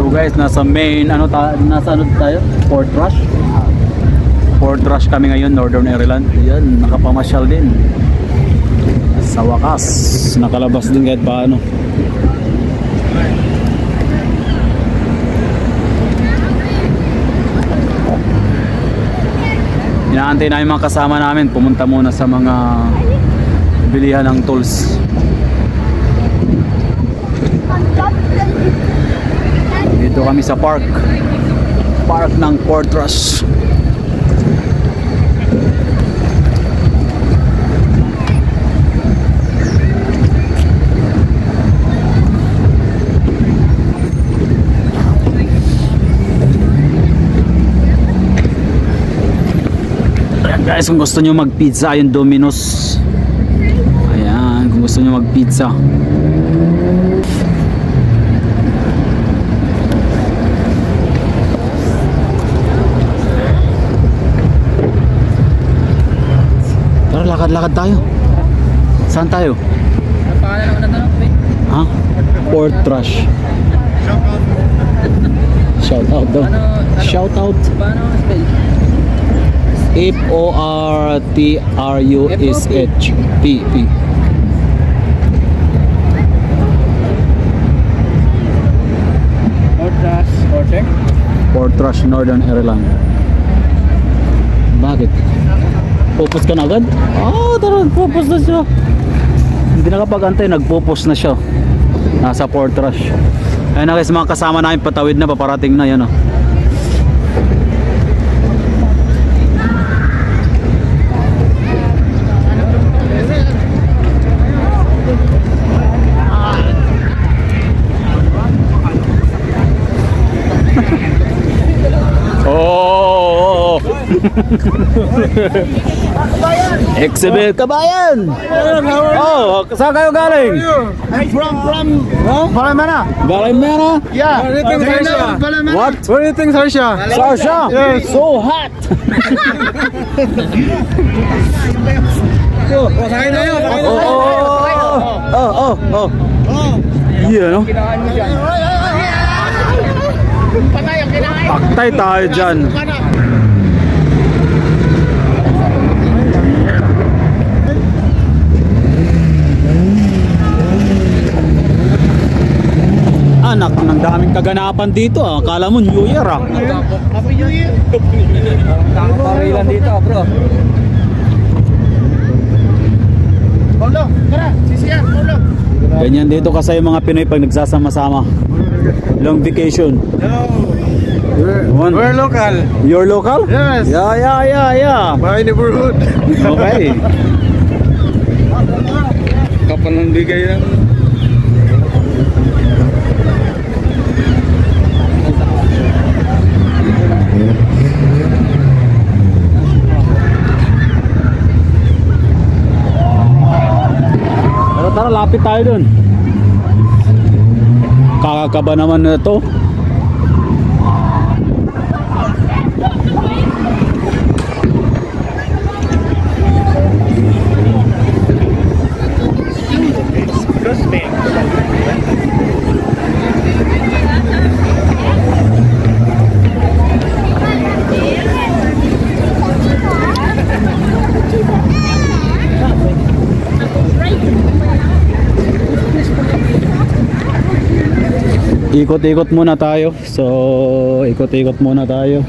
So guys, nasa main nasa ano tayo? Port Rush. Port Rush kami ngayon, Northern Ireland. Yan, nakapamasyal din. Sa wakas, nakalabas din kahit paano. Inaantay namin mga kasama namin, pumunta muna sa mga bilihan ng tools. Dito kami sa park ng Port Rush. Guys, kung gusto nyo mag pizza, yung Domino's. Ayan, kung gusto nyo mag pizza. Tara, lakad-lakad tayo. Saan tayo? Ha? Port Rush. Shout out daw. Shout out. F-O-R-T-R-U-S-H P Port Rush, Northern Ireland. Bakit? Pupos ka na agad? Tara, pupos na siya. Hindi nakapag-antay, nagpupos na siya. Nasa Port Rush. Ayun na guys, mga kasama namin patawid na, paparating na yan. Exhibit Kabayan. Oh, saan kayo galing? From Balamana. Balamana? Yeah. What? What do you think, Sarsha? Sarsha? Yes. So hot. Oh. Yeah, no? Paktay tayo dyan. Anak, ng daming kaganapan dito. Akala mo New Year. Happy New Year. Nakaparilan dito, bro. Paulo, tara, sisiyan, Paulo. Ganyan dito kasi yung mga Pinoy pag nagsasama-sama. Long vacation. We're local. You're local? Yes. Yeah. My neighborhood. Okay. Kapal ng bigay yan. Tara, lapit tayo dun. Kakakaba naman na ito. Ikot-ikot muna tayo. So, ikot-ikot muna tayo.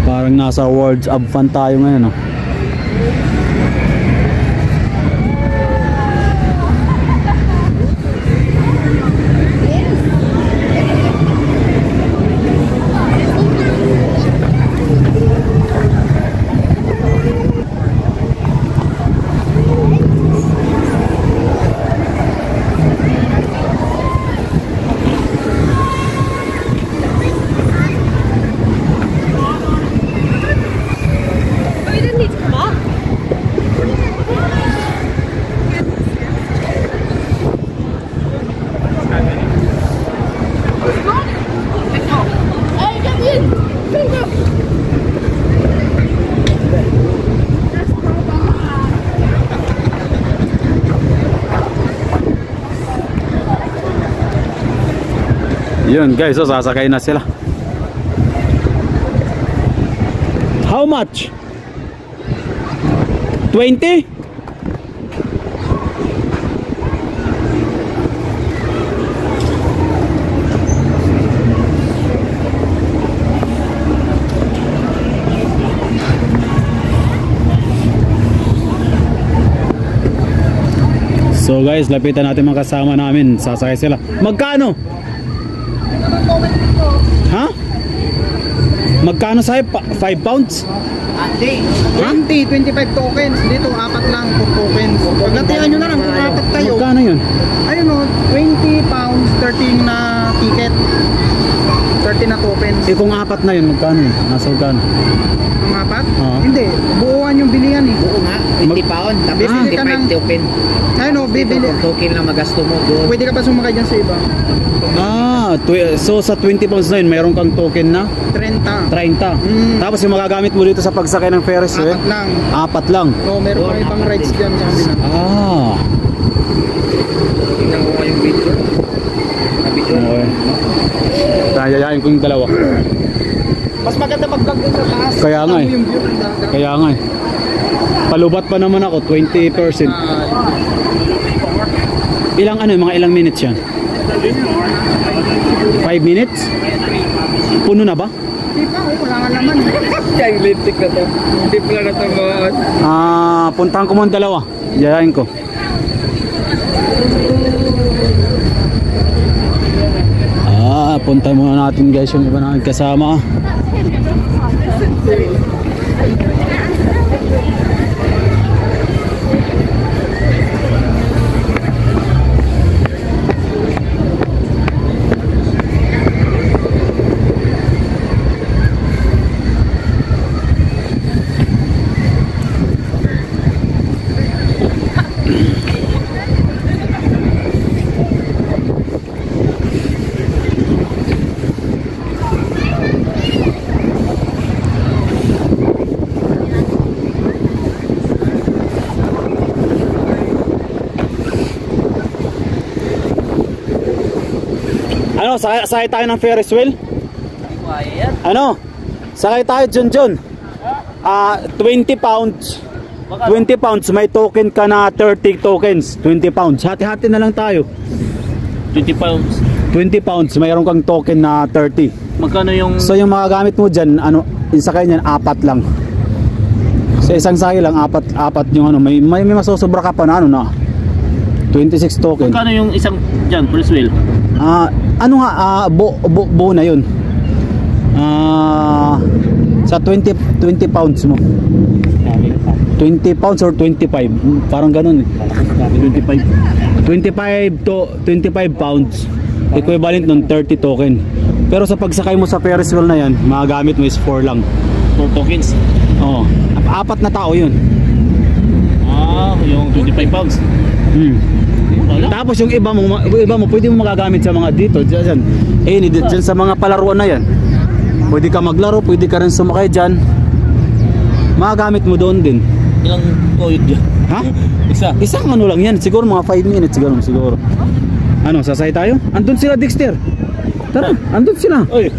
Parang nasa Worlds of Fun tayo ngayon, no? Yun guys, so sasakay na sila. How much? 20? So guys, lapitan natin mga kasama namin. Sasakay sila. Magkano? Ha? Magkano sa'yo? 5 pounds? Hindi. 25 tokens. Dito, 4 lang for tokens. Paglatingan nyo na lang kung 4 kayo. Magkano yun? Ayun o, 20 pounds, 13 na ticket. 13 na tokens. Eh kung 4 na yun, magkano yun? Nasa magkano? Ang 4? Oo. Hindi, buuan yung bilihan eh. Oo nga, 20 pound, tapos Bibili ka ng- 25 token. Ayun o, bibili. Token lang magasto mo doon. Pwede ka pa sumakay dyan sa iba. So sa 20 pounds na yun, mayroon kang token na 30. 30. Tapos yung magagamit mo dito sa pagsakay ng Ferris wheel, 4 lang. 4 lang. O, meron pa ibang rides dyan sa kabila. Tingnan ko nga yung video. Okay. Tayayain ko yung dalawa. Mas maganda mag-vlog dun sa taas. Kaya nga eh. Tama yung view ng dagat. Kaya nga eh. Palubat pa naman ako, 20%. Ilang mga ilang minutes yan? 5 minutes? Puno na ba? Di pa, wala nga naman. Yung lintik na to. Hindi pala natamaan. Puntahan ko muna dalawa. Yayain ko. Puntahan muna natin guys yung iba natin kasama. Ano, sakay tayo ng Ferris wheel? Ano? Sakay tayo John. 20 pounds. 20 pounds, may token ka na 30 tokens. 20 pounds. Hati-hati na lang tayo. 20 pounds. 20 pounds, mayroon kang token na 30. Magkano yung... So yung mga gamit mo dyan, yung sakay niyan, 4 lang. Sa isang sakay lang, 4 yung may masusobra ka pa na 26 token. Magkano yung isang dyan, first wheel? Buo na yun. Sa 20 pounds mo. 20 pounds or 25, parang ganun eh. 25 to 25 pounds, equivalent ng 30 token. Pero sa pagsakay mo sa Ferris wheel na yan, magagamit mo is 4 lang. 4 tokens? Oo, 4 na tao yun. Yung 25 pounds. Tapos yung iba mo pwede mo magagamit sa mga dito dyan. Dyan sa mga palaruan na yan. Pwede ka maglaro, pwede ka rin sumakay dyan. Magagamit mo doon din. Ilang toyot dyan? Ha? Isa? Isang lang yan, siguro mga 5 minutes siguro. Ano, sasay tayo? Andun sila Dexter. Tara, andun sila. Oy!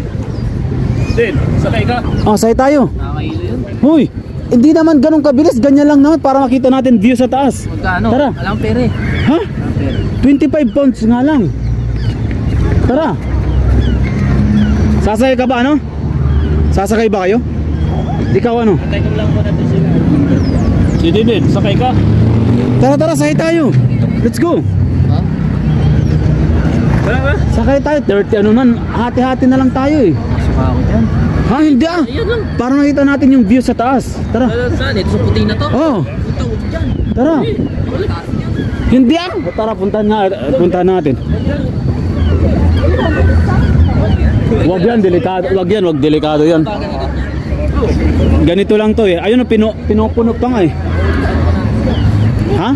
Din, sakay ka? Sakay tayo. Nakakailo yun. Huy, hindi naman ganun kabilis, ganyan lang naman para makita natin view sa taas. Magkano? Tara. Alang pere. Ha? 25 pounds nga lang. Tara. Sasakay ka ba Sasakay ba kayo? Ikaw Sakay ko lang muna ito sila. Sige din, sakay ka? Tara, sakay tayo. Let's go. Tara ba? Sakay tayo, 30 hati-hati na lang tayo eh. Suka ako dyan. Ha, hindi Ayan lang. Para makita natin yung view sa taas. Tara. Saan? Ito sa puti na to? Oh, Punta ko dyan. tara. Hindi Tara, puntahan natin. Wag yan, delikado. Wag delikado yan. Ganito lang to eh. Ayun, pinupuno pa nga eh. Ha?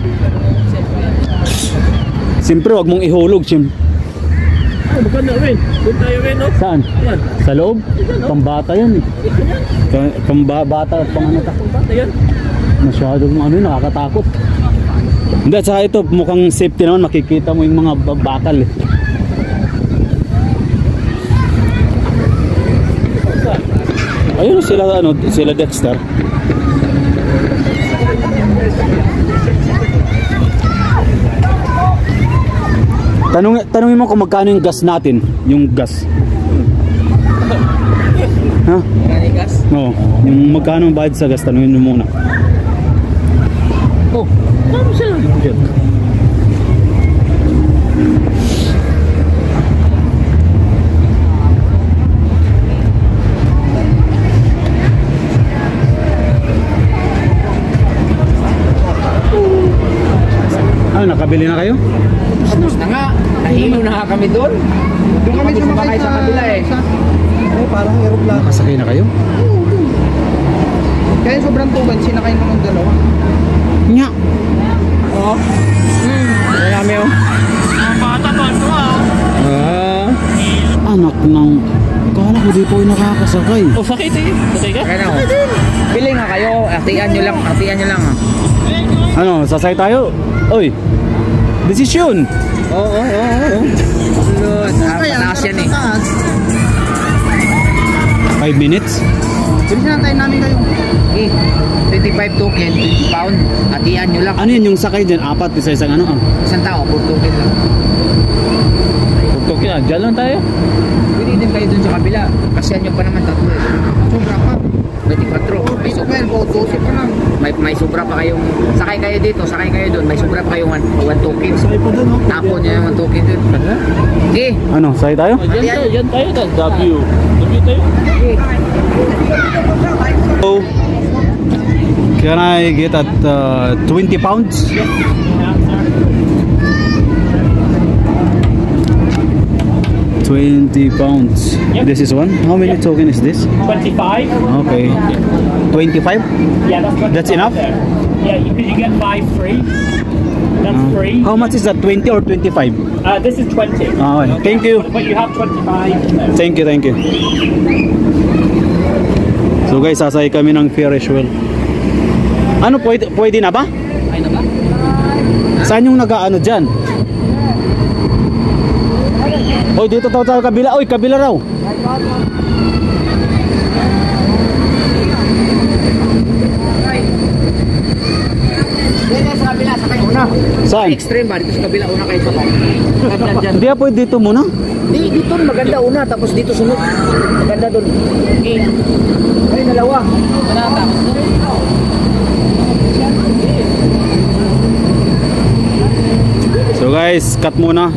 Siyempre, wag mong ihulog, Magkano rin? Doon tayo rin, no? Saan? Yan. Sa loob? Pambata yan eh. Pambata, Bata yan. Masyadong nakakatakot. Hindi, at saka ito, mukhang safety naman, makikita mo yung mga bakal eh. Ayun sila ano, sila Dexter. Tanungin mo kung magkano yung gas natin, yung gas. Ha? Gas? Oo, yung magkano ang bayad sa gas, tanungin mo muna. Oh, ano sila? Ano, nakabili na kayo? Tapos na nga. Nahilo na nga kami doon. Doon kami sumakay sa kabila eh. Parang aeroplano. Nakasakay na kayo? Kaya sobrang tubad, sinakay mo ng dalawa. Nya! Oo. Ano namin oh. Anak ng... Kala ko di po yung nakakasakay. Oh, sakit eh. Sakay ka? Kaya na oh. Pili nga kayo. Artian nyo lang. Artian nyo lang ah. Ano, sasay tayo? Oy! Desisyon! Oo. Lord. Pataas yan eh. 5 minutes? Bilisan na tayo namin kayo. Eh, 25 token, 20 pound. Artian nyo lang. Ano yun yung sakay din? Apat sa isang ano? Isang tao, 4 token lang. Pagtok na, dyan lang tayo. Pwede din kayo dun sa kabila. Kasi nyo pa naman tatlo eh. Sobra pa. 24. May sobra. 12 o 12 pa lang. May sobra pa kayong... Sakay kayo dito, sakay kayo dun. May sobra pa kayong 1 token. Sakay pa doon, no? Tapon nyo yung 1 token dun. Okay. Ano, sakay tayo? Oh, dyan tayo. W. W tayo. So, can I get at 20 pounds? £20. Yep. This is one. How many token is this? 25. Okay. 25? Yeah, that's 25 That's enough? there. Yeah, because you get 5 free. That's free. How much is that? 20 or 25? This is 20. Okay. Thank you. But you have 25. Thank you. So guys, sasay kami ng Ferris wheel. Ano, pwede na ba? Ay na ba? Saan yung nag-ano dyan? Oy, dito tayo kabila. Oy, kabila raw. Dito sa kabila, sakay una. Saan? Extreme ba? Dito sa kabila, una kayo sakay. Maganda dyan. Hindi pwede dito muna. Dito maganda una, tapos dito sunod. Maganda dun. Okay. Ay, dalawa. So guys, cut muna.